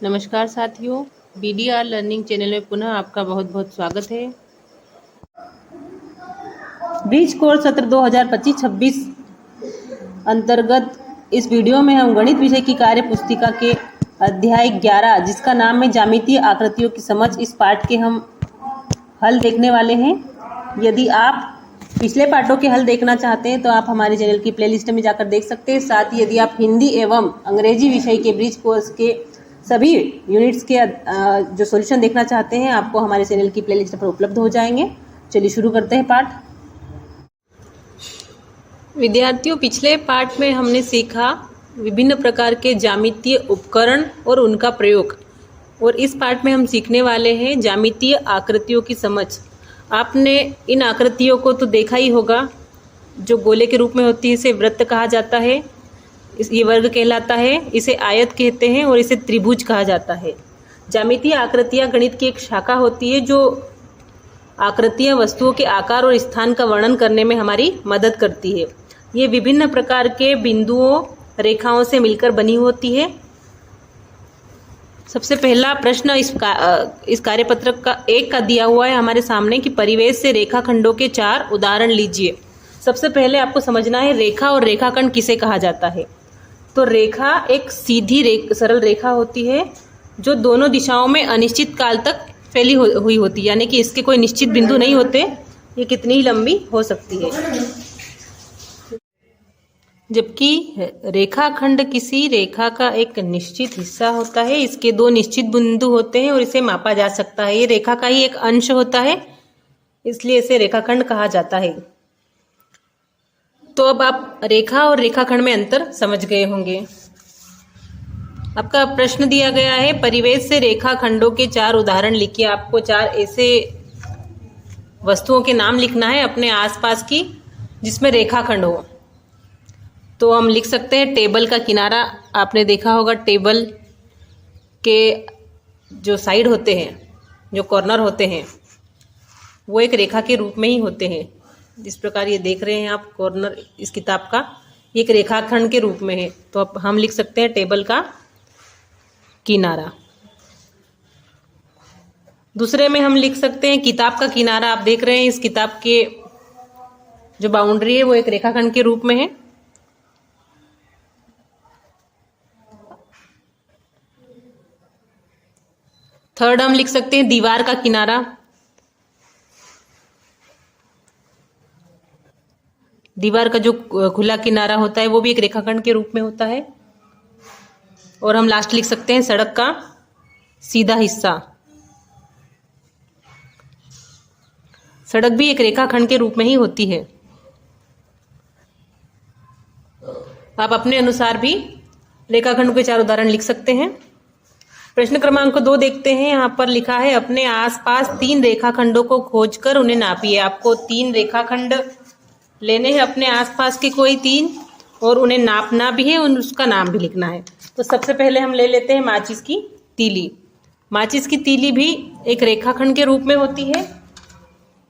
नमस्कार साथियों, BDR learning channel में पुनः आपका बहुत बहुत स्वागत है। ब्रिज कोर्स सत्र 2025-26 अंतर्गत इस वीडियो में हम गणित विषय की कार्य पुस्तिका के अध्याय 11 जिसका नाम है ज्यामितीय आकृतियों की समझ, इस पाठ के हम हल देखने वाले हैं। यदि आप पिछले पाठों के हल देखना चाहते हैं तो आप हमारे चैनल की प्लेलिस्ट में जाकर देख सकते हैं। साथ ही यदि आप हिंदी एवं अंग्रेजी विषय के ब्रिज कोर्स के सभी यूनिट्स के जो सॉल्यूशन देखना चाहते हैं आपको हमारे चैनल की प्लेलिस्ट पर उपलब्ध हो जाएंगे। चलिए शुरू करते हैं पाठ। विद्यार्थियों, पिछले पाठ में हमने सीखा विभिन्न प्रकार के ज्यामितीय उपकरण और उनका प्रयोग, और इस पाठ में हम सीखने वाले हैं ज्यामितीय आकृतियों की समझ। आपने इन आकृतियों को तो देखा ही होगा। जो गोले के रूप में होती है इसे वृत्त कहा जाता है, ये वर्ग कहलाता है, इसे आयत कहते हैं और इसे त्रिभुज कहा जाता है। ज्यामितीय आकृतियाँ गणित की एक शाखा होती है जो आकृतियाँ वस्तुओं के आकार और स्थान का वर्णन करने में हमारी मदद करती है। ये विभिन्न प्रकार के बिंदुओं, रेखाओं से मिलकर बनी होती है। सबसे पहला प्रश्न इस कार्यपत्र का एक का दिया हुआ है हमारे सामने कि परिवेश से रेखाखंडों के 4 उदाहरण लीजिए। सबसे पहले आपको समझना है रेखा और रेखाखंड किसे कहा जाता है। तो रेखा एक सीधी सरल रेखा होती है जो दोनों दिशाओं में अनिश्चित काल तक फैली हुई होती है, यानी कि इसके कोई निश्चित बिंदु नहीं होते, ये कितनी ही लंबी हो सकती है। जबकि रेखाखंड किसी रेखा का एक निश्चित हिस्सा होता है, इसके 2 निश्चित बिंदु होते हैं और इसे मापा जा सकता है। ये रेखा का ही एक अंश होता है, इसलिए इसे रेखाखंड कहा जाता है। तो अब आप रेखा और रेखाखंड में अंतर समझ गए होंगे। आपका प्रश्न दिया गया है परिवेश से रेखाखंडों के 4 उदाहरण लिखिए। आपको 4 ऐसे वस्तुओं के नाम लिखना है अपने आसपास की जिसमें रेखाखंड हो। तो हम लिख सकते हैं टेबल का किनारा। आपने देखा होगा टेबल के जो साइड होते हैं, जो कॉर्नर होते हैं, वो एक रेखा के रूप में ही होते हैं। जिस प्रकार ये देख रहे हैं आप कॉर्नर इस किताब का, ये एक रेखाखंड के रूप में है। तो अब हम लिख सकते हैं टेबल का किनारा। दूसरे में हम लिख सकते हैं किताब का किनारा। आप देख रहे हैं इस किताब के जो बाउंड्री है वो एक रेखाखंड के रूप में है। थर्ड हम लिख सकते हैं दीवार का किनारा। दीवार का जो खुला किनारा होता है वो भी एक रेखाखंड के रूप में होता है। और हम लास्ट लिख सकते हैं सड़क का सीधा हिस्सा। सड़क भी एक रेखाखंड के रूप में ही होती है। आप अपने अनुसार भी रेखाखंड के 4 उदाहरण लिख सकते हैं। प्रश्न क्रमांक 2 देखते हैं। यहाँ पर लिखा है अपने आसपास 3 रेखाखंडों को खोजकर उन्हें नापिए। आपको 3 रेखाखंड लेने हैं अपने आसपास के, कोई 3, और उन्हें नापना भी है और उसका नाम भी लिखना है। तो सबसे पहले हम ले लेते हैं माचिस की तीली। माचिस की तीली भी एक रेखाखंड के रूप में होती है।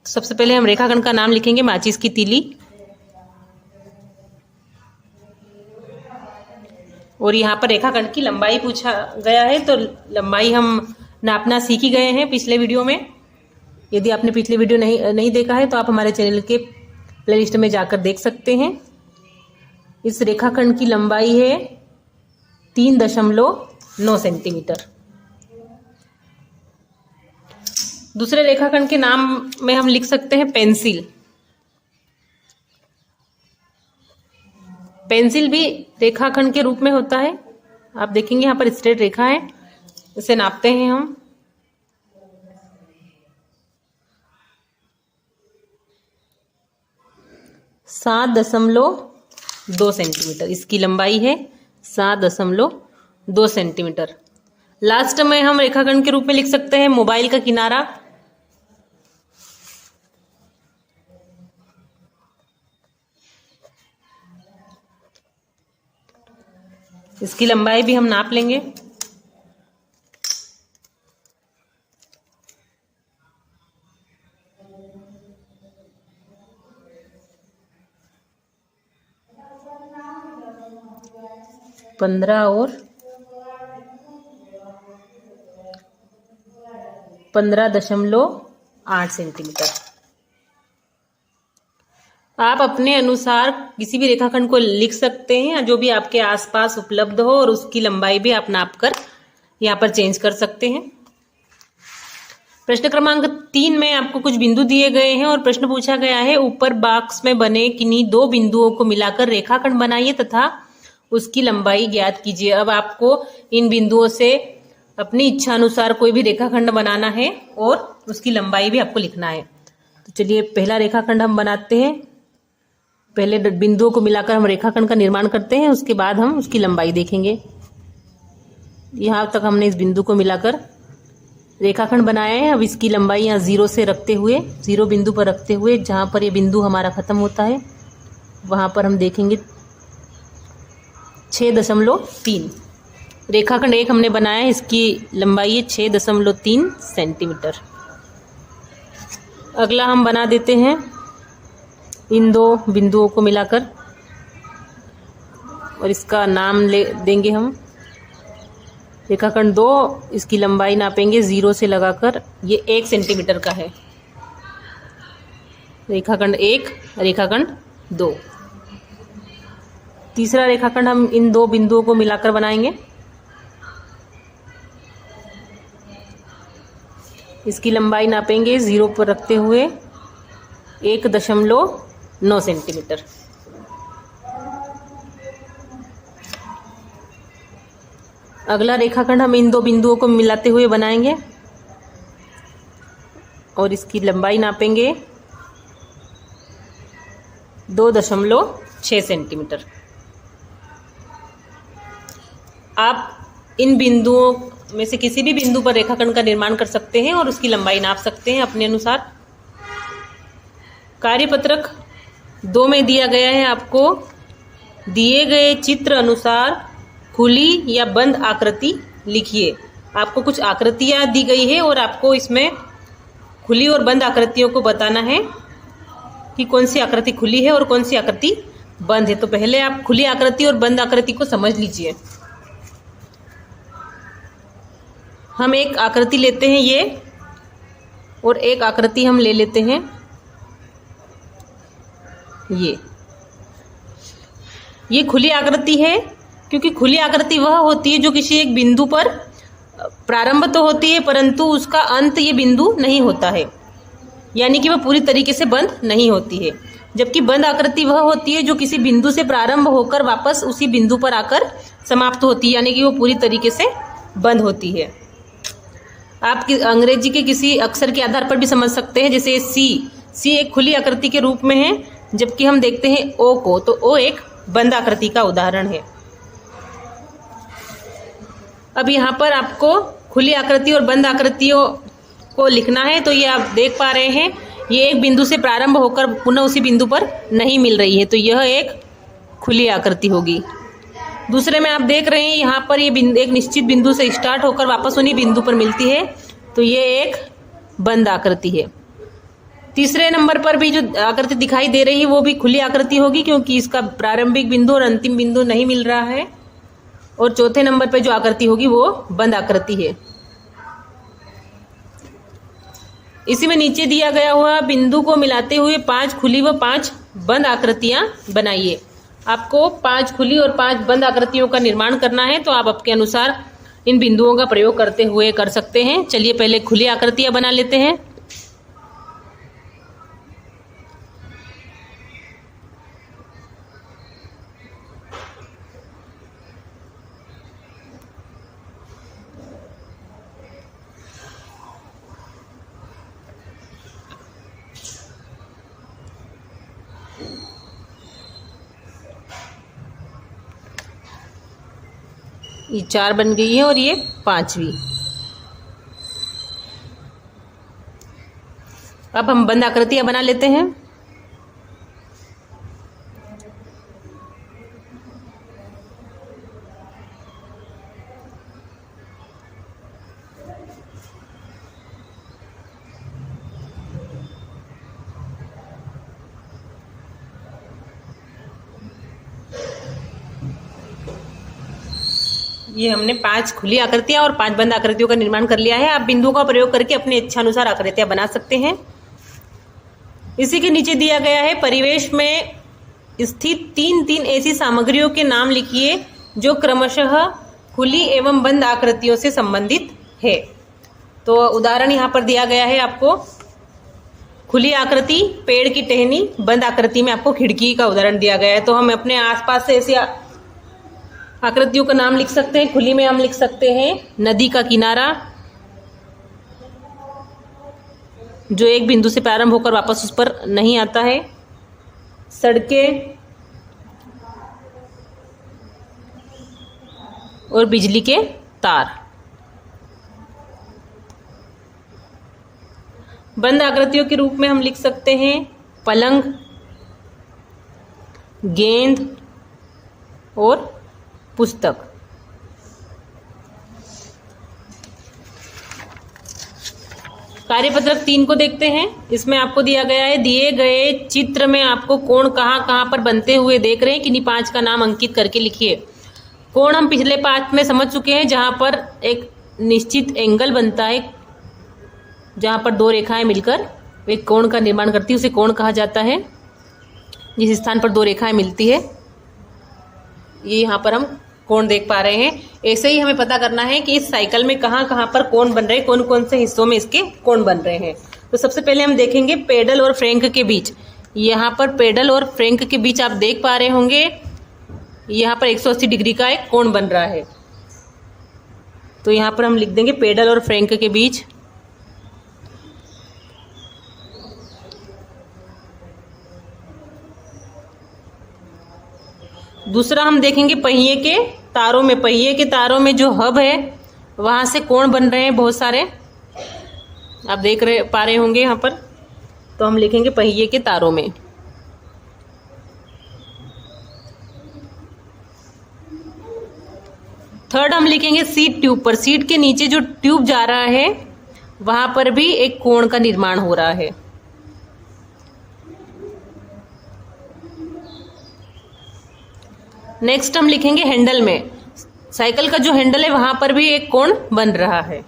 सबसे पहले हम रेखाखंड का नाम लिखेंगे माचिस की तीली। और यहाँ पर रेखाखंड की लंबाई पूछा गया है, तो लंबाई हम नापना सीख ही गए हैं पिछले वीडियो में। यदि आपने पिछले वीडियो नहीं देखा है तो आप हमारे चैनल के प्लेलिस्ट में जाकर देख सकते हैं। इस रेखाखंड की लंबाई है 3.9 सेंटीमीटर। दूसरे रेखाखंड के नाम में हम लिख सकते हैं पेंसिल। पेंसिल भी रेखाखंड के रूप में होता है। आप देखेंगे यहाँ पर स्ट्रेट रेखा है, इसे नापते हैं हम। सात 7.2 सेंटीमीटर इसकी लंबाई है, 7.2 सेंटीमीटर। लास्ट में हम रेखाखंड के रूप में लिख सकते हैं मोबाइल का किनारा। इसकी लंबाई भी हम नाप लेंगे। पंद्रह और 15.8 सेंटीमीटर। आप अपने अनुसार किसी भी रेखाखंड को लिख सकते हैं, जो भी आपके आसपास उपलब्ध हो, और उसकी लंबाई भी आप नाप कर यहाँ पर चेंज कर सकते हैं। प्रश्न क्रमांक 3 में आपको कुछ बिंदु दिए गए हैं और प्रश्न पूछा गया है, ऊपर बॉक्स में बने किन्हीं दो बिंदुओं को मिलाकर रेखाखंड बनाइए तथा उसकी लंबाई ज्ञात कीजिए। अब आपको इन बिंदुओं से अपनी इच्छा अनुसार कोई भी रेखाखंड बनाना है और उसकी लंबाई भी आपको लिखना है। तो चलिए पहला रेखाखंड हम बनाते हैं। पहले बिंदुओं को मिलाकर हम रेखाखंड का निर्माण करते हैं, उसके बाद हम उसकी लंबाई देखेंगे। यहाँ तक हमने इस बिंदु को मिलाकर रेखाखंड बनाया है। अब इसकी लंबाई यहाँ 0 से रखते हुए, 0 बिंदु पर रखते हुए, जहाँ पर ये बिंदु हमारा खत्म होता है वहाँ पर हम देखेंगे 6.3। रेखाखंड 1 हमने बनाया है, इसकी लंबाई है 6.3 सेंटीमीटर। अगला हम बना देते हैं इन दो बिंदुओं को मिलाकर, और इसका नाम देंगे हम रेखाखंड 2। इसकी लंबाई नापेंगे 0 से लगाकर, ये 1 सेंटीमीटर का है। रेखाखंड 1, रेखाखंड 2। तीसरा रेखाखंड हम इन दो बिंदुओं को मिलाकर बनाएंगे। इसकी लंबाई नापेंगे 0 पर रखते हुए 1.9 सेंटीमीटर। अगला रेखाखंड हम इन दो बिंदुओं को मिलाते हुए बनाएंगे और इसकी लंबाई नापेंगे 2.6 सेंटीमीटर। आप इन बिंदुओं में से किसी भी बिंदु पर रेखाखंड का निर्माण कर सकते हैं और उसकी लंबाई नाप सकते हैं अपने अनुसार। कार्यपत्रक 2 में दिया गया है, आपको दिए गए चित्र अनुसार खुली या बंद आकृति लिखिए। आपको कुछ आकृतियां दी गई है और आपको इसमें खुली और बंद आकृतियों को बताना है कि कौन सी आकृति खुली है और कौन सी आकृति बंद है। तो पहले आप खुली आकृति और बंद आकृति को समझ लीजिए। हम एक आकृति लेते हैं ये, और एक आकृति हम ले लेते हैं ये खुली आकृति है, क्योंकि खुली आकृति वह होती है जो किसी एक बिंदु पर प्रारंभ तो होती है परंतु उसका अंत ये बिंदु नहीं होता है, यानी कि वह पूरी तरीके से बंद नहीं होती है। जबकि बंद आकृति वह होती है जो किसी बिंदु से प्रारंभ होकर वापस उसी बिंदु पर आकर समाप्त होती है, यानी कि वो पूरी तरीके से बंद होती है। आप अंग्रेजी के किसी अक्षर के आधार पर भी समझ सकते हैं, जैसे सी एक खुली आकृति के रूप में है, जबकि हम देखते हैं ओ को, तो ओ एक बंद आकृति का उदाहरण है। अब यहाँ पर आपको खुली आकृति और बंद आकृतियों को लिखना है। तो ये आप देख पा रहे हैं, ये एक बिंदु से प्रारंभ होकर पुनः उसी बिंदु पर नहीं मिल रही है, तो यह एक खुली आकृति होगी। दूसरे में आप देख रहे हैं यहाँ पर ये एक निश्चित बिंदु से स्टार्ट होकर वापस उन्हीं बिंदु पर मिलती है, तो ये एक बंद आकृति है। तीसरे नंबर पर भी जो आकृति दिखाई दे रही है वो भी खुली आकृति होगी, क्योंकि इसका प्रारंभिक बिंदु और अंतिम बिंदु नहीं मिल रहा है। और चौथे नंबर पर जो आकृति होगी वो बंद आकृति है। इसी में नीचे दिया गया हुआ बिंदु को मिलाते हुए 5 खुली व 5 बंद आकृतियां बनाइए। आपको 5 खुली और 5 बंद आकृतियों का निर्माण करना है, तो आप आपके अनुसार इन बिंदुओं का प्रयोग करते हुए कर सकते हैं। चलिए पहले खुली आकृतियां बना लेते हैं। ये 4 बन गई है और ये 5वीं। अब हम बंद आकृतियां बना लेते हैं। ये हमने 5 खुली आकृतियां और 5 बंद आकृतियों का निर्माण कर लिया है। आप बिंदुओं का प्रयोग करके अपने इच्छानुसार आकृतियां बना सकते हैं। इसी के नीचे दिया गया है परिवेश में स्थित 3 ऐसी सामग्रियों के नाम लिखिए जो क्रमशः खुली एवं बंद आकृतियों से संबंधित है। तो उदाहरण यहाँ पर दिया गया है आपको। खुली आकृति पेड़ की टहनी, बंद आकृति में आपको खिड़की का उदाहरण दिया गया है। तो हम अपने आसपास से ऐसी आकृतियों का नाम लिख सकते हैं। खुली में हम लिख सकते हैं नदी का किनारा जो एक बिंदु से प्रारंभ होकर वापस उस पर नहीं आता है, सड़कें और बिजली के तार। बंद आकृतियों के रूप में हम लिख सकते हैं पलंग, गेंद और पुस्तक। कार्यपत्रक 3 को देखते हैं। इसमें आपको दिया गया है दिए गए चित्र में आपको कोण कहाँ पर बनते हुए देख रहे हैं, किन्हीं 5 का नाम अंकित करके लिखिए। कोण हम पिछले पाठ में समझ चुके हैं, जहां पर एक निश्चित एंगल बनता है, जहां पर 2 रेखाएं मिलकर एक कोण का निर्माण करती है, उसे कोण कहा जाता है। जिस स्थान पर 2 रेखाएं मिलती है, ये यहाँ पर हम कोण देख पा रहे हैं। ऐसे ही हमें पता करना है कि इस साइकिल में कहाँ पर कोण बन रहे हैं, कौन कौन से हिस्सों में इसके कोण बन रहे हैं। तो सबसे पहले हम देखेंगे पेडल और फ्रैंक के बीच। यहाँ पर पेडल और फ्रैंक के बीच आप देख पा रहे होंगे यहाँ पर 180 डिग्री का एक कोण बन रहा है। तो यहाँ पर हम लिख देंगे पेडल और फ्रैंक के बीच। दूसरा हम देखेंगे पहिए के तारों में। पहिए के तारों में जो हब है वहां से कोण बन रहे हैं बहुत सारे, आप पा रहे होंगे यहाँ पर। तो हम लिखेंगे पहिए के तारों में। थर्ड हम लिखेंगे सीट ट्यूब पर। सीट के नीचे जो ट्यूब जा रहा है वहां पर भी एक कोण का निर्माण हो रहा है। नेक्स्ट हम लिखेंगे हैंडल में। साइकिल का जो हैंडल है वहां पर भी एक कोण बन रहा है।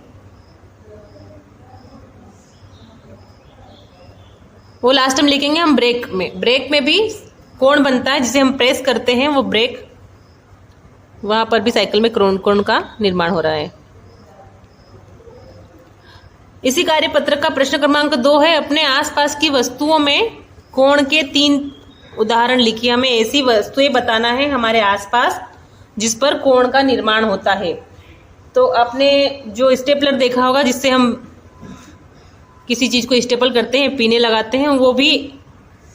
वो लास्ट हम लिखेंगे हम ब्रेक में। ब्रेक में भी कोण बनता है, जिसे हम प्रेस करते हैं, वो ब्रेक, वहां पर भी साइकिल में कोण का निर्माण हो रहा है। इसी कार्यपत्रक का प्रश्न क्रमांक 2 है अपने आसपास की वस्तुओं में कोण के 3 उदाहरण लिखिए। हमें ऐसी वस्तुएं बताना है हमारे आसपास जिस पर कोण का निर्माण होता है। तो आपने जो स्टेपलर देखा होगा, जिससे हम किसी चीज को स्टेपल करते हैं, पीने लगाते हैं, वो भी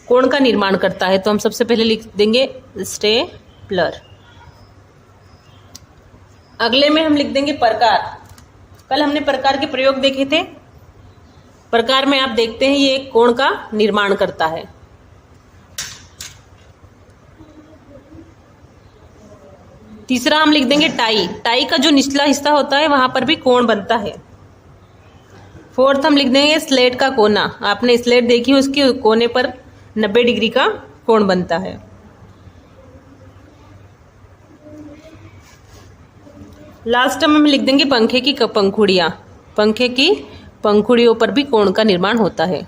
कोण का निर्माण करता है। तो हम सबसे पहले लिख देंगे स्टेपलर। अगले में हम लिख देंगे प्रकार। कल हमने प्रकार के प्रयोग देखे थे। प्रकार में आप देखते हैं ये एक कोण का निर्माण करता है। तीसरा हम लिख देंगे टाई। टाई का जो निचला हिस्सा होता है वहां पर भी कोण बनता है। फोर्थ हम लिख देंगे स्लेट का कोना। आपने स्लेट देखी, उसके कोने पर 90 डिग्री का कोण बनता है। लास्ट में हम लिख देंगे पंखे की पंखुड़ियां। पंखे की पंखुड़ियों पर भी कोण का निर्माण होता है।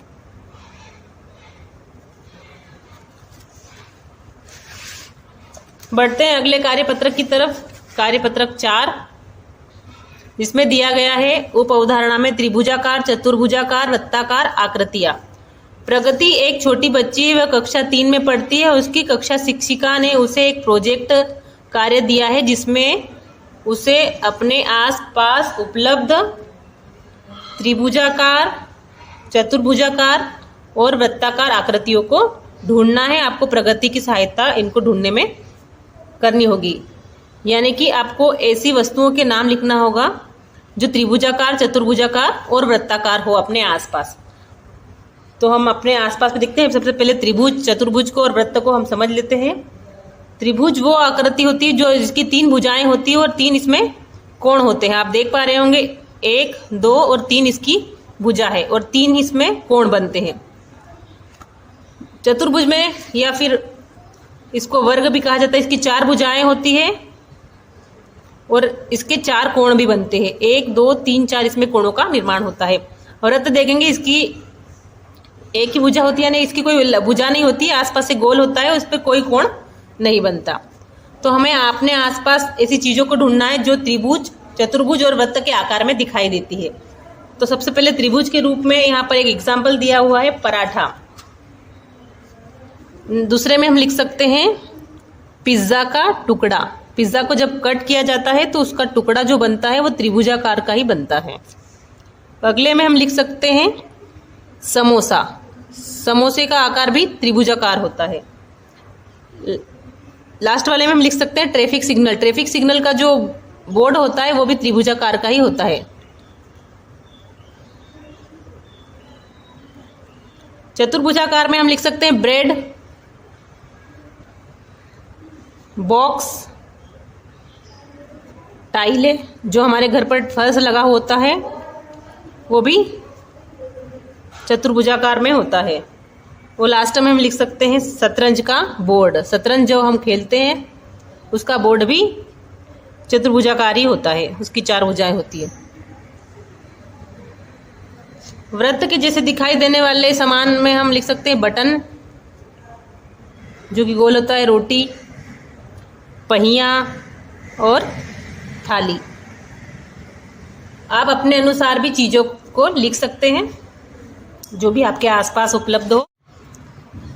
बढ़ते हैं अगले कार्यपत्रक की तरफ। कार्यपत्रक 4, जिसमें दिया गया है उप अवधारणा में त्रिभुजाकार, चतुर्भुजाकार, वृत्ताकार आकृतियां। प्रगति एक छोटी बच्ची है, वह कक्षा 3 में पढ़ती है। उसकी कक्षा शिक्षिका ने उसे एक प्रोजेक्ट कार्य दिया है जिसमें उसे अपने आसपास उपलब्ध त्रिभुजाकार, चतुर्भुजाकार और वृत्ताकार आकृतियों को ढूंढना है। आपको प्रगति की सहायता इनको ढूंढने में करनी होगी। यानी कि आपको ऐसी वस्तुओं के नाम लिखना होगा जो त्रिभुजाकार, चतुर्भुजाकार और वृत्ताकार हो अपने आसपास। तो हम अपने आसपास में देखते हैं। सबसे पहले त्रिभुज, चतुर्भुज को और वृत्त को हम समझ लेते हैं। त्रिभुज वो आकृति होती है जो जिसकी 3 भुजाएं होती है और 3 इसमें कोण होते हैं। आप देख पा रहे होंगे 1, 2 और 3 इसकी भुजा है और 3 इसमें कोण बनते हैं। चतुर्भुज में, या फिर इसको वर्ग भी कहा जाता है, इसकी 4 भुजाएं होती है और इसके 4 कोण भी बनते हैं, 1 2 3 4 इसमें कोणों का निर्माण होता है। वृत्त देखेंगे इसकी एक ही भुजा होती है, यानी इसकी कोई भुजा नहीं होती, आसपास से गोल होता है, उस पर कोई कोण नहीं बनता। तो हमें अपने आसपास ऐसी चीजों को ढूंढना है जो त्रिभुज, चतुर्भुज और वृत्त के आकार में दिखाई देती है। तो सबसे पहले त्रिभुज के रूप में यहाँ पर एक एग्जाम्पल दिया हुआ है पराठा। दूसरे में हम लिख सकते हैं पिज्जा का टुकड़ा। पिज्जा को जब कट किया जाता है तो उसका टुकड़ा जो बनता है वो त्रिभुजाकार का ही बनता है। अगले में हम लिख सकते हैं समोसा। समोसे का आकार भी त्रिभुजाकार होता है। लास्ट वाले में हम लिख सकते हैं ट्रैफिक सिग्नल। ट्रैफिक सिग्नल का जो बोर्ड होता है वो भी त्रिभुजाकार का ही होता है। चतुर्भुजाकार में हम लिख सकते हैं ब्रेड, बॉक्स, टाइले, जो हमारे घर पर फर्श लगा होता है वो भी चतुर्भुजाकार में होता है। वो लास्ट में हम लिख सकते हैं शतरंज का बोर्ड। शतरंज जो हम खेलते हैं उसका बोर्ड भी चतुर्भुजाकार ही होता है, उसकी 4 भुजाएं होती है। वृत्त के जैसे दिखाई देने वाले सामान में हम लिख सकते हैं बटन जो कि गोल होता है, रोटी, पहिया और थाली। आप अपने अनुसार भी चीजों को लिख सकते हैं जो भी आपके आसपास उपलब्ध हो।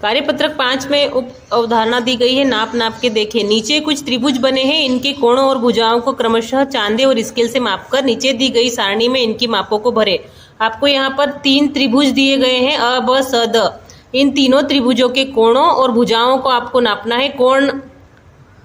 कार्यपत्रक 5 में उप अवधारणा दी गई है, नाप नाप के देखें। नीचे कुछ त्रिभुज बने हैं, इनके कोणों और भुजाओं को क्रमशः चांदे और स्केल से मापकर नीचे दी गई सारणी में इनकी मापों को भरें। आपको यहाँ पर 3 त्रिभुज दिए गए हैं, अ ब स द। इन तीनों त्रिभुजों के कोणों और भुजाओं को आपको नापना है। कोण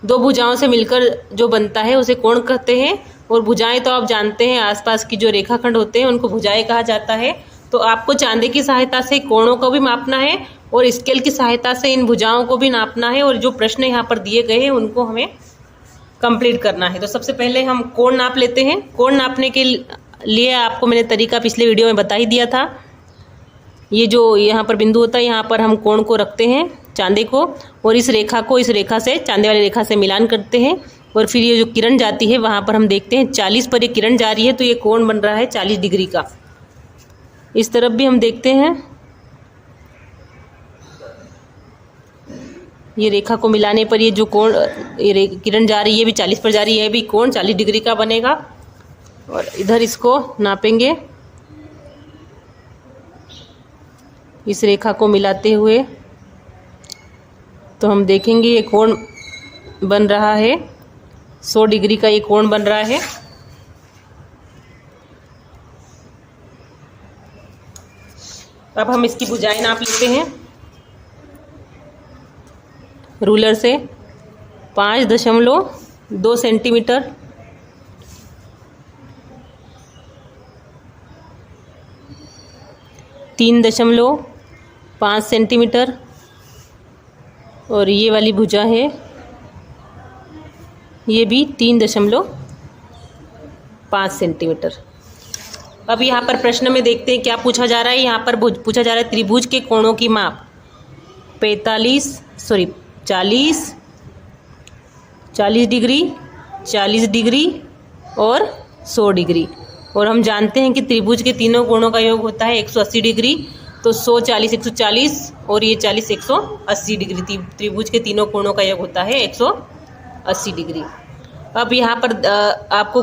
2 भुजाओं से मिलकर जो बनता है उसे कोण कहते हैं, और भुजाएं तो आप जानते हैं आसपास की जो रेखाखंड होते हैं उनको भुजाएं कहा जाता है। तो आपको चांदे की सहायता से कोणों को भी मापना है और स्केल की सहायता से इन भुजाओं को भी नापना है, और जो प्रश्न यहाँ पर दिए गए हैं उनको हमें कंप्लीट करना है। तो सबसे पहले हम कोण नाप लेते हैं। कोण नापने के लिए आपको मैंने तरीका पिछले वीडियो में बता ही दिया था। ये जो यहाँ पर बिंदु होता है, यहाँ पर हम कोण को रखते हैं, चांदे को, और इस रेखा को इस रेखा से, चांदे वाली रेखा से मिलान करते हैं, और फिर ये जो किरण जाती है वहाँ पर हम देखते हैं 40 पर ये किरण जा रही है, तो ये कोण बन रहा है 40 डिग्री का। इस तरफ भी हम देखते हैं, ये रेखा को मिलाने पर ये जो कोण, ये किरण जा रही है, ये भी 40 पर जा रही है, ये भी कोण 40 डिग्री का बनेगा। और इधर इसको नापेंगे इस रेखा को मिलाते हुए, तो हम देखेंगे ये कोण बन रहा है 100 डिग्री का, ये कोण बन रहा है। अब हम इसकी भुजाएं नाप लेते हैं रूलर से। 5.2 सेंटीमीटर, 3.5 सेंटीमीटर, और ये वाली भुजा है ये भी 3.5 सेंटीमीटर। अब यहाँ पर प्रश्न में देखते हैं क्या पूछा जा रहा है। यहाँ पर पूछा जा रहा है त्रिभुज के कोणों की माप 40 डिग्री, 40 डिग्री और 100 डिग्री। और हम जानते हैं कि त्रिभुज के तीनों कोणों का योग होता है 180 डिग्री। तो 100 40 140 और ये 40 180 डिग्री। त्रिभुज के तीनों कोणों का योग होता है 180 डिग्री। अब यहाँ पर आप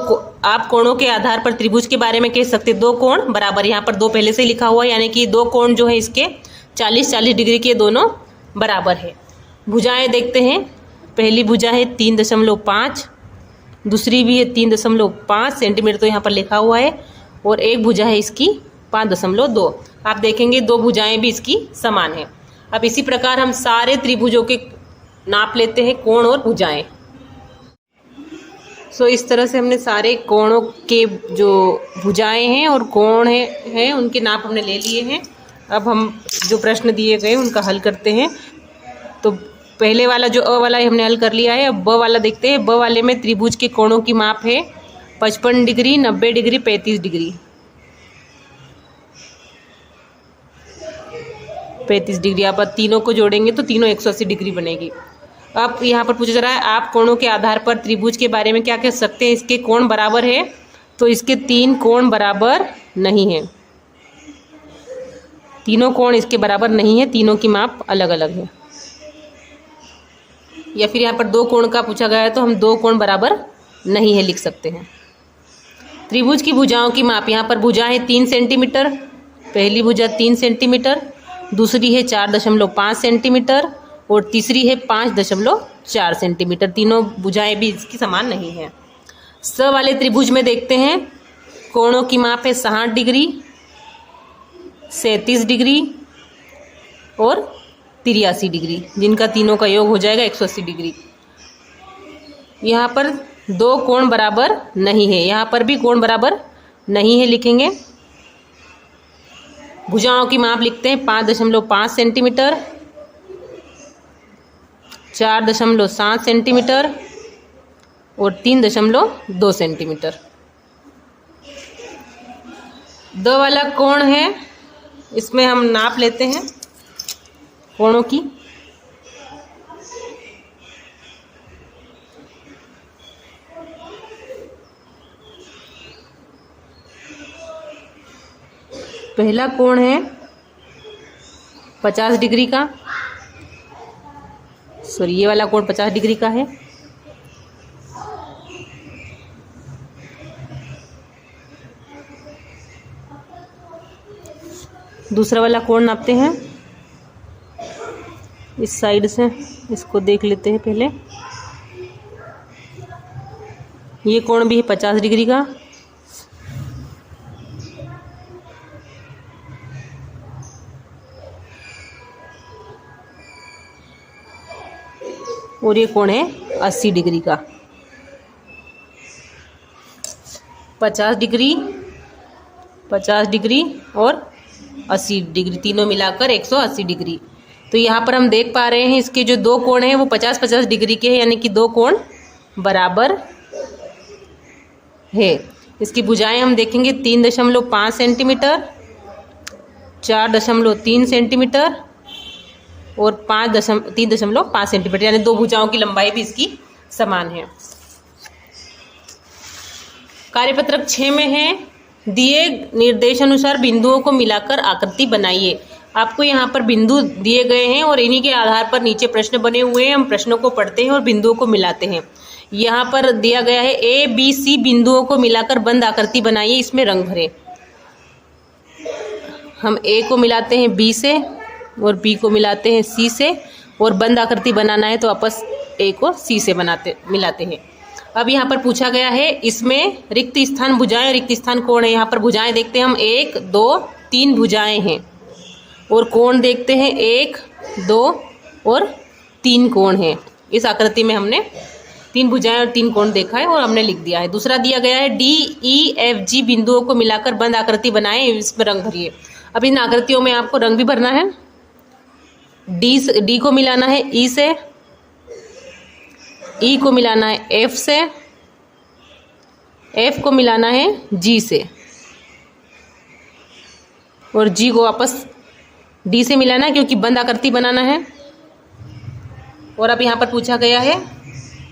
कोणों के आधार पर त्रिभुज के बारे में कह सकते हैं 2 कोण बराबर। यहाँ पर 2 पहले से लिखा हुआ है, यानी कि 2 कोण जो है इसके 40 डिग्री के दोनों बराबर है। भुजाएं देखते हैं, पहली भुजा है 3.5, दूसरी भी है 3.5 सेंटीमीटर, तो यहाँ पर लिखा हुआ है, और एक भुजा है इसकी 5.2। आप देखेंगे 2 भुजाएं भी इसकी समान है। अब इसी प्रकार हम सारे त्रिभुजों के नाप लेते हैं, कोण और भुजाएं। इस तरह से हमने सारे कोणों के जो भुजाएं हैं और कोण हैं उनके नाप हमने ले लिए हैं। अब हम जो प्रश्न दिए गए उनका हल करते हैं। तो पहले वाला जो अ वाला हमने हल कर लिया है। अब ब वाला देखते हैं। ब वाले में त्रिभुज के कोणों की माप है 55 डिग्री, 90 डिग्री, 35 डिग्री। 35 डिग्री आप तीनों को जोड़ेंगे तो तीनों 180 डिग्री बनेगी। अब यहाँ पर पूछा जा रहा है आप कोणों के आधार पर त्रिभुज के बारे में क्या कह सकते हैं। इसके कोण बराबर है, तो इसके 3 कोण बराबर नहीं है, तीनों कोण इसके बराबर नहीं है, तीनों की माप अलग अलग है। या फिर यहाँ पर 2 कोण का पूछा गया है तो हम 2 कोण बराबर नहीं है लिख सकते हैं। त्रिभुज की भुजाओं की माप, यहाँ पर भुजा है 3 सेंटीमीटर, पहली भुजा 3 सेंटीमीटर, दूसरी है 4.5 सेंटीमीटर और तीसरी है 5.4 सेंटीमीटर। तीनों भुजाएं भी इसकी समान नहीं है। स वाले त्रिभुज में देखते हैं कोणों की माप है 60 डिग्री, 37 डिग्री और 83 डिग्री, जिनका तीनों का योग हो जाएगा 180 डिग्री। यहाँ पर 2 कोण बराबर नहीं है, यहाँ पर भी कोण बराबर नहीं है लिखेंगे। भुजाओं की माप लिखते हैं 5.5 सेंटीमीटर, 4.7 सेंटीमीटर और 3.2 सेंटीमीटर। द वाला कोण है, इसमें हम नाप लेते हैं कोणों की। पहला कोण है 50 डिग्री का, सॉरी ये वाला कोण 50 डिग्री का है। दूसरा वाला कोण नापते हैं इस साइड से, इसको देख लेते हैं पहले। ये कोण भी है 50 डिग्री का। और ये कोण है 80 डिग्री का। 50 डिग्री, 50 डिग्री और 80 डिग्री, तीनों मिलाकर 180 डिग्री। तो यहाँ पर हम देख पा रहे हैं इसके जो 2 कोण हैं वो 50-50 डिग्री के हैं, यानी कि 2 कोण बराबर है। इसकी भुजाएं हम देखेंगे 3.5 सेंटीमीटर, 4.3 सेंटीमीटर और 3.5 सेंटीमीटर, यानी 2 भुजाओं की लंबाई भी इसकी समान है। कार्यपत्रक 6 में है दिए निर्देशानुसार बिंदुओं को मिलाकर आकृति बनाइए। आपको यहाँ पर बिंदु दिए गए हैं और इन्हीं के आधार पर नीचे प्रश्न बने हुए हैं। हम प्रश्नों को पढ़ते हैं और बिंदुओं को मिलाते हैं। यहाँ पर दिया गया है ए बी सी बिंदुओं को मिलाकर बंद आकृति बनाइए, इसमें रंग भरें। हम ए को मिलाते हैं बी से और बी को मिलाते हैं सी से, और बंद आकृति बनाना है तो वापस ए को सी से मिलाते हैं। अब यहाँ पर पूछा गया है इसमें रिक्त स्थान भुजाएं, रिक्त स्थान कोण है। यहाँ पर भुजाएं देखते हैं हम 1 2 3 भुजाएं हैं, और कोण देखते हैं 1 2 और 3 कोण हैं। इस आकृति में हमने 3 भुजाएं और 3 कोण देखा है और हमने लिख दिया है। दूसरा दिया गया है डी ई एफ जी बिंदुओं को मिलाकर बंद आकृति बनाएं, इसमें रंग भरिए। अब इन आकृतियों में आपको रंग भी भरना है। डी को मिलाना है ई से, ई को मिलाना है एफ से, एफ को मिलाना है जी से, और जी को वापस डी से मिलाना है क्योंकि बंद आकृति बनाना है। और अब यहाँ पर पूछा गया है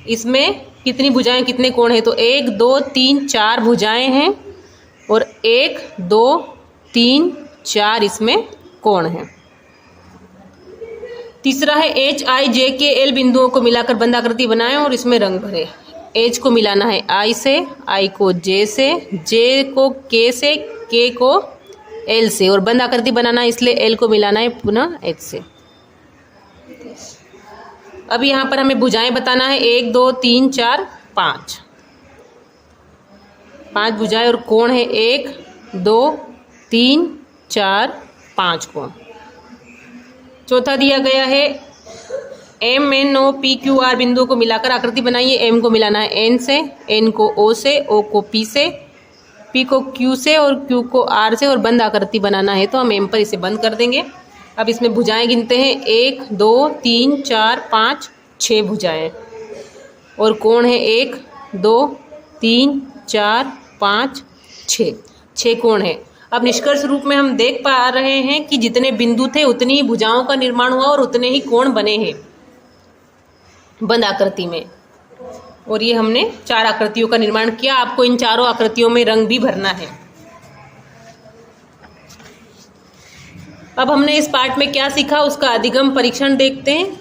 इसमें कितनी भुजाएं कितने कोण हैं, तो 1 2 3 4 भुजाएं हैं और 1 2 3 4 इसमें कोण हैं। तीसरा है एच आई जे के एल बिंदुओं को मिलाकर बंद आकृति बनाएं और इसमें रंग भरें। एच को मिलाना है आई से, आई को जे से, जे को के से, के को एल से, और बंद आकृति बनाना है इसलिए एल को मिलाना है पुनः एच से। अब यहाँ पर हमें भुजाएं बताना है 1 2 3 4 5 5 भुजाएं और कोण है 1 2 3 4 5 कोण। चौथा दिया गया है M N O P Q R बिंदुओं को मिलाकर आकृति बनाइए। एम को मिलाना है एन से, एन को ओ से, ओ को पी से, पी को क्यू से और क्यू को आर से, और बंद आकृति बनाना है तो हम एम पर इसे बंद कर देंगे। अब इसमें भुजाएं गिनते हैं 1 2 3 4 5 6 भुजाएं, और कोण है 1 2 3 4 5 6 कोण है। अब निष्कर्ष रूप में हम देख पा रहे हैं कि जितने बिंदु थे उतनी ही भुजाओं का निर्माण हुआ और उतने ही कोण बने हैं। बंद आकृति में। और ये हमने 4 आकृतियों का निर्माण किया। आपको इन चारों आकृतियों में रंग भी भरना है। अब हमने इस पाठ में क्या सीखा उसका अधिगम परीक्षण देखते हैं।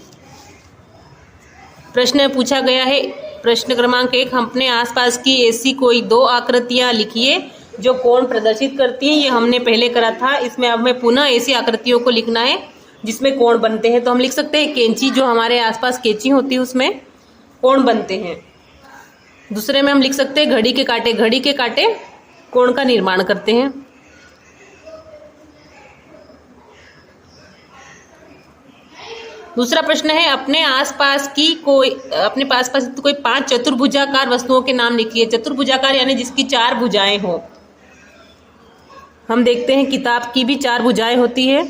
प्रश्न पूछा गया है, प्रश्न क्रमांक 1, अपने आसपास की ऐसी कोई 2 आकृतियां लिखिए जो कोण प्रदर्शित करती हैं। ये हमने पहले करा था। इसमें अब हमें पुनः ऐसी आकृतियों को लिखना है जिसमें कोण बनते हैं। तो हम लिख सकते हैं कैंची, जो हमारे आसपास कैंची होती है उसमें कोण बनते हैं। दूसरे में हम लिख सकते हैं घड़ी के कांटे, घड़ी के कांटे कोण का निर्माण करते हैं। दूसरा प्रश्न है, अपने आसपास कोई 5 चतुर्भुजाकार वस्तुओं के नाम लिखिए। चतुर्भुजाकार यानी जिसकी 4 भुजाएं हो। हम देखते हैं किताब की भी 4 भुजाएं होती है।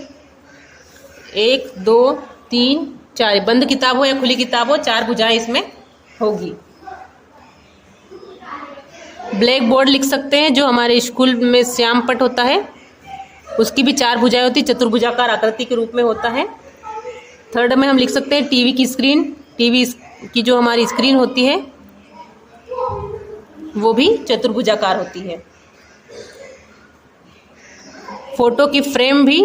1 2 3 4, बंद किताब हो या खुली किताब हो 4 भुजाएं इसमें होगी। ब्लैक बोर्ड लिख सकते हैं, जो हमारे स्कूल में श्याम पट होता है उसकी भी 4 भुजाएं होती, चतुर्भुजाकार आकृति के रूप में होता है। थर्ड में हम लिख सकते हैं टीवी की स्क्रीन, टीवी की जो हमारी स्क्रीन होती है वो भी चतुर्भुजाकार होती है। फोटो की फ्रेम भी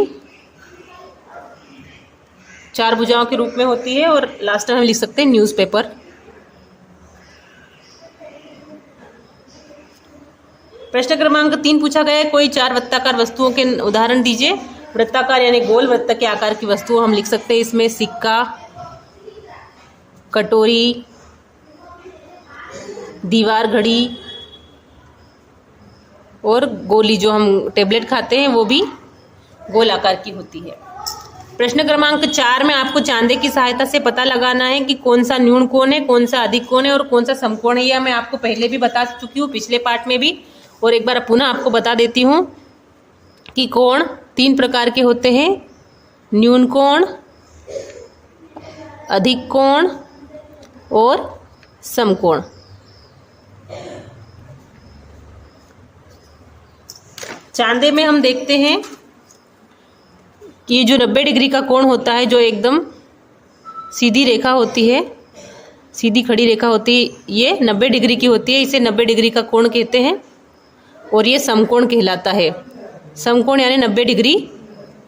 4 भुजाओं के रूप में होती है। और लास्ट में हम लिख सकते हैं न्यूज़पेपर। प्रश्न क्रमांक 3 पूछा गया है, कोई 4 वृत्ताकार वस्तुओं के उदाहरण दीजिए। वृत्ताकार यानी गोल वृत्त के आकार की वस्तु हम लिख सकते हैं इसमें सिक्का, कटोरी, दीवार घड़ी और गोली, जो हम टेबलेट खाते हैं वो भी गोल आकार की होती है। प्रश्न क्रमांक 4 में आपको चांदे की सहायता से पता लगाना है कि कौन सा न्यून कोण है, कौन सा अधिक कोण है और कौन सा समकोण है। यह मैं आपको पहले भी बता चुकी हूँ, पिछले पार्ट में भी, और एक बार पुनः आपको बता देती हूँ कि कोण 3 प्रकार के होते हैं, न्यून कोण, अधिक कोण और समकोण। चांदे में हम देखते हैं कि ये जो 90 डिग्री का कोण होता है, जो एकदम सीधी रेखा होती है, सीधी खड़ी रेखा होती है, ये 90 डिग्री की होती है, इसे 90 डिग्री का कोण कहते हैं। और ये समकोण कहलाता है। समकोण यानी 90 डिग्री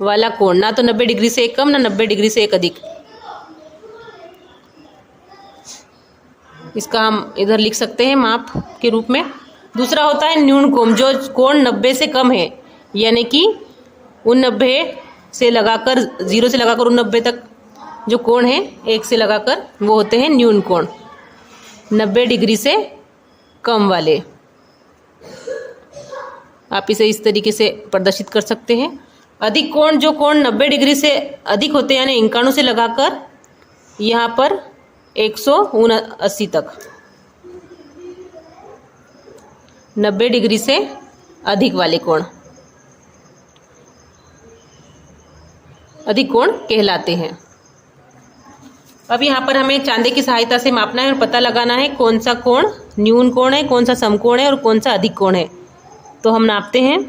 वाला कोण, ना तो 90 डिग्री से एक कम ना 90 डिग्री से एक अधिक। इसका हम इधर लिख सकते हैं माप के रूप में। दूसरा होता है न्यून कोण, जो कोण 90 से कम है, यानी कि 90 से लगाकर 0 से लगाकर 90 तक जो कोण है 1 से लगाकर, वो होते हैं न्यून कोण, 90 डिग्री से कम वाले। आप इसे इस तरीके से प्रदर्शित कर सकते हैं। अधिक कोण, जो कोण 90 डिग्री से अधिक होते हैं, यानी 91 से लगाकर यहाँ पर 179 तक, 90 डिग्री से अधिक वाले कोण अधिक कोण कहलाते हैं। अब यहाँ पर हमें चांदे की सहायता से मापना है और पता लगाना है कौन सा कोण न्यून कोण है, कौन सा समकोण है और कौन सा अधिक कोण है। तो हम नापते हैं।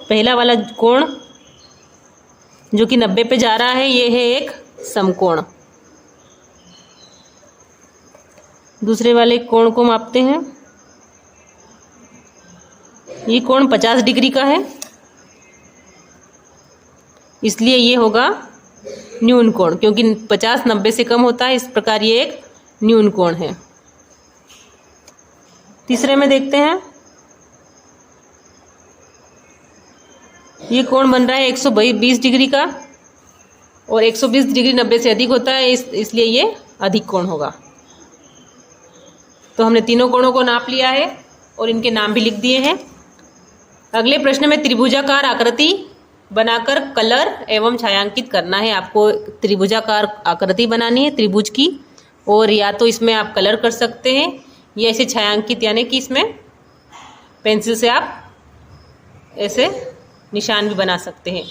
पहला वाला कोण जो कि 90 पे जा रहा है, ये है एक समकोण। दूसरे वाले कोण को मापते हैं। ये कोण 50 डिग्री का है, इसलिए ये होगा न्यून कोण, क्योंकि 50 90 से कम होता है, इस प्रकार ये एक न्यून कोण है। तीसरे में देखते हैं, ये कोण बन रहा है 120 डिग्री का, और 120 डिग्री 90 से अधिक होता है, इसलिए ये अधिक कोण होगा। तो हमने तीनों कोणों को नाप लिया है और इनके नाम भी लिख दिए हैं। अगले प्रश्न में त्रिभुजाकार आकृति बनाकर कलर एवं छायांकित करना है। आपको त्रिभुजाकार आकृति बनानी है त्रिभुज की, और या तो इसमें आप कलर कर सकते हैं या इसे छायांकित, यानी कि इसमें पेंसिल से आप ऐसे निशान भी बना सकते हैं।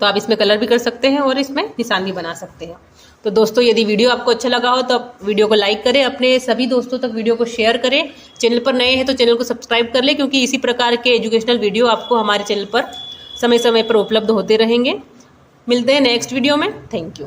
तो आप इसमें कलर भी कर सकते हैं और इसमें निशान भी बना सकते हैं। तो दोस्तों, यदि वीडियो आपको अच्छा लगा हो तो आप वीडियो को लाइक करें, अपने सभी दोस्तों तक वीडियो को शेयर करें। चैनल पर नए हैं तो चैनल को सब्सक्राइब कर लें, क्योंकि इसी प्रकार के एजुकेशनल वीडियो आपको हमारे चैनल पर समय समय पर उपलब्ध होते रहेंगे। मिलते हैं नेक्स्ट वीडियो में। Thank you.